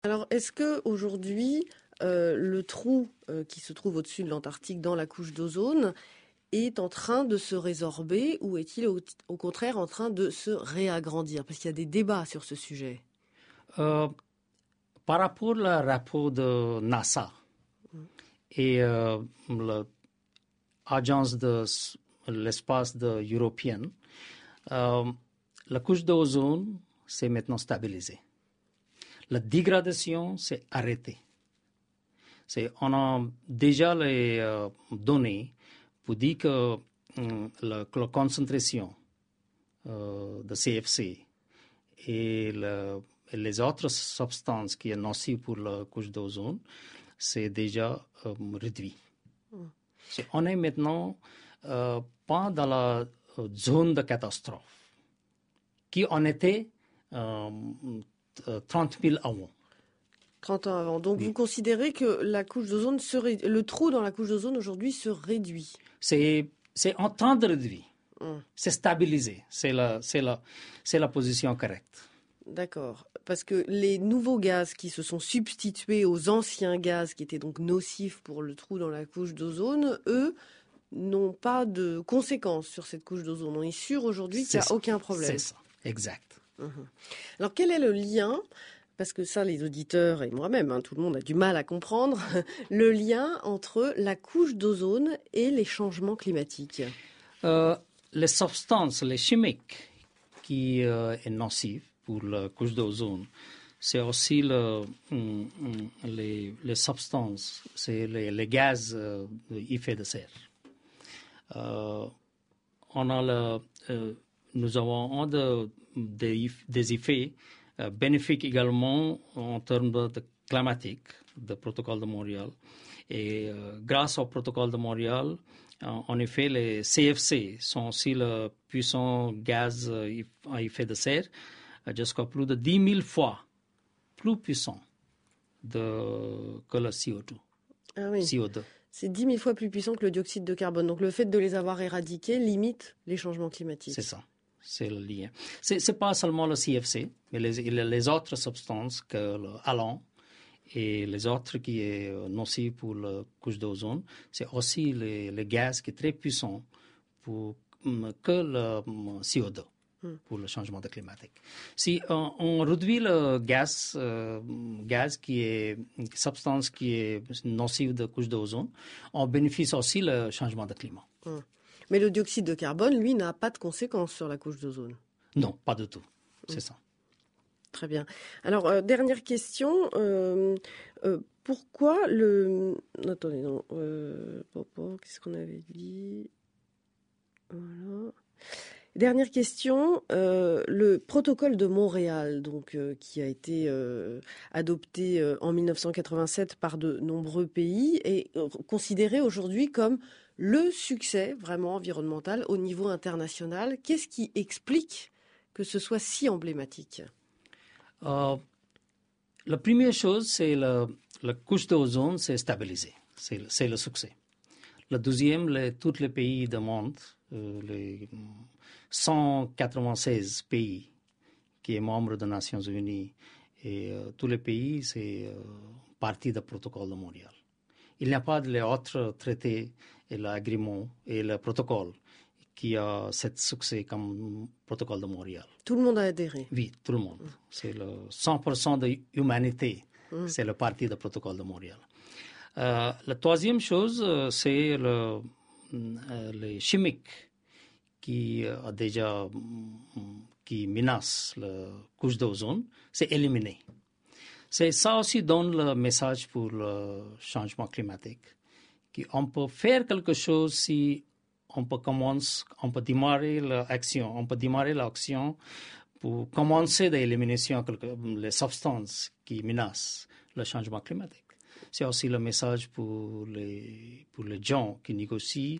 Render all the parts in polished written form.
Alors, est-ce que aujourd'hui, le trou qui se trouve au-dessus de l'Antarctique dans la couche d'ozone est en train de se résorber ou est-il au contraire en train de se réagrandir? Parce qu'il y a des débats sur ce sujet. Euh, Par rapport au rapport de NASA et l'agence de l'espace européenne, la couche d'ozone s'est maintenant stabilisée. La dégradation s'est arrêtée. On a déjà les données pour dire que la concentration de CFC et les autres substances qui sont nocives pour la couche d'ozone, c'est déjà réduit. On est maintenant pas dans la zone de catastrophe, qui en était 30 000 avant. 30 ans avant. Donc, oui. Vous considérez que la couche d'ozone le trou dans la couche d'ozone aujourd'hui se réduit? C'est en train de réduire. C'est stabilisé. C'est la position correcte. D'accord. Parce que les nouveaux gaz qui se sont substitués aux anciens gaz qui étaient donc nocifs pour le trou dans la couche d'ozone, eux, n'ont pas de conséquences sur cette couche d'ozone. On est sûr aujourd'hui qu'il n'y a aucun problème. C'est ça, exact. Alors quel est le lien, parce que ça les auditeurs et moi-même, tout le monde a du mal à comprendre, le lien entre la couche d'ozone et les changements climatiques? Les substances, les chimiques qui sont nocives pour la couche d'ozone, c'est aussi les substances, c'est les gaz d'effet de serre. Nous avons des effets bénéfiques également en termes de climatique, du protocole de Montréal. Et grâce au protocole de Montréal, en effet, les CFC sont aussi le puissant gaz à effet de serre, jusqu'à plus de 10 000 fois plus puissant que le CO2. Ah oui. CO2. C'est 10 000 fois plus puissant que le dioxyde de carbone. Donc le fait de les avoir éradiqués limite les changements climatiques. C'est ça. C'est le lien. C'est pas seulement le CFC, mais les autres substances que l'halon et les autres qui sont nocifs pour la couche d'ozone, c'est aussi les gaz qui sont très puissants que le CO2 pour le changement climatique. Si on réduit le gaz qui est substance qui est nocive de couche d'ozone, on bénéficie aussi le changement de climat. Mais le dioxyde de carbone, lui, n'a pas de conséquences sur la couche d'ozone. Non, pas du tout. C'est ça. Très bien. Alors, dernière question. Pourquoi le... Attendez, non. Qu'est-ce qu'on avait dit? Voilà. Dernière question. Le protocole de Montréal, donc, qui a été adopté en 1987 par de nombreux pays, est considéré aujourd'hui comme le succès vraiment environnemental au niveau international. Qu'est-ce qui explique que ce soit si emblématique? La première chose, c'est la couche d'ozone s'est stabilisée. C'est le succès. La deuxième, tous les pays du monde, les 196 pays qui sont membres des Nations Unies, et tous les pays, c'est partie du protocole de Montréal. Il n'y a pas d'autres traités et l'agrément et le protocole qui a ce succès comme protocole de Montréal. Tout le monde a adhéré. Oui, tout le monde. C'est le 100% de l'humanité. C'est le parti du protocole de Montréal. La troisième chose, c'est les chimiques qui menacent la couche d'ozone, c'est éliminé. Ça aussi donne le message pour le changement climatique. On peut faire quelque chose si on peut démarrer l'action. On peut démarrer l'action pour commencer l'élimination les substances qui menacent le changement climatique. C'est aussi le message pour les gens qui négocient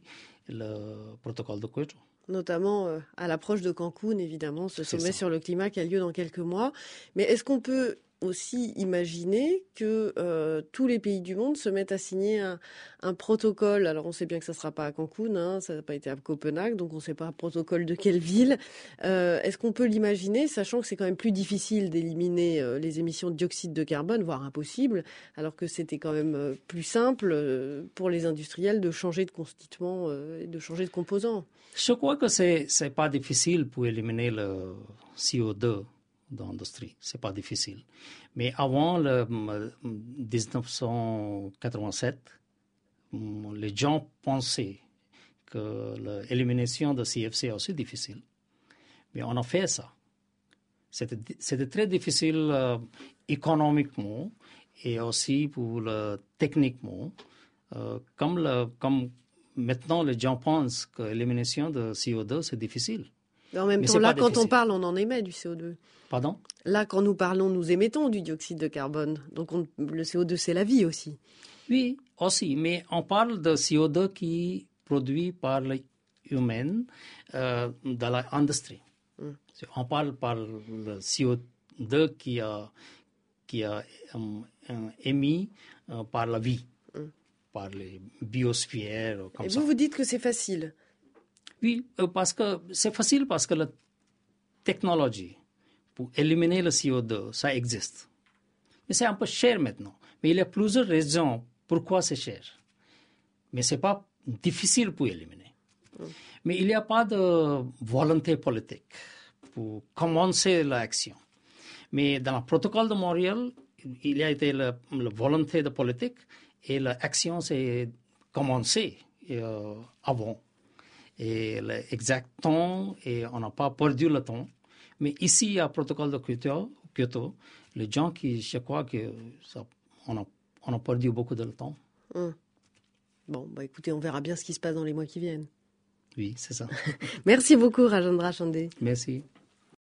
le protocole de Kyoto. Notamment à l'approche de Cancun, évidemment, ce sommet sur le climat qui a lieu dans quelques mois. Mais est-ce qu'on peut aussi imaginer que tous les pays du monde se mettent à signer un protocole. Alors on sait bien que ça ne sera pas à Cancun, hein, ça n'a pas été à Copenhague, donc on ne sait pas un protocole de quelle ville. Est-ce qu'on peut l'imaginer, sachant que c'est quand même plus difficile d'éliminer les émissions de dioxyde de carbone, voire impossible, alors que c'était quand même plus simple pour les industriels de changer de constituant et de changer de composants. Je crois que c'est pas difficile pour éliminer le CO2 dans l'industrie. C'est pas difficile. Mais avant le 1987, les gens pensaient que l'élimination de CFC est aussi difficile. Mais on a fait ça. C'était très difficile économiquement et aussi pour techniquement. Comme maintenant, les gens pensent que l'élimination de CO2, c'est difficile. Mais en même temps, là, quand on parle, on en émet du CO2. Pardon? Là, quand nous parlons, nous émettons du dioxyde de carbone. Donc, le CO2, c'est la vie aussi. Oui, aussi. Mais on parle de CO2 qui est produit par les humains dans l'industrie. On parle par le CO2 qui a émis par la vie, par les biosphères. Comme Et ça. vous dites que c'est facile? Oui, parce que c'est facile parce que la technologie pour éliminer le CO2, ça existe. Mais c'est un peu cher maintenant. Mais il y a plusieurs raisons pourquoi c'est cher. Mais ce n'est pas difficile pour éliminer. Mais il n'y a pas de volonté politique pour commencer l'action. Mais dans le protocole de Montréal, il y a été la volonté de politique et l'action s'est commencée avant. Et l'exact temps, et on n'a pas perdu le temps. Mais ici, à protocole de Kyoto, les gens qui, je crois qu'on a perdu beaucoup de temps. Bon, écoutez, on verra bien ce qui se passe dans les mois qui viennent. Oui, c'est ça. Merci beaucoup, Rajendra Chandé. Merci.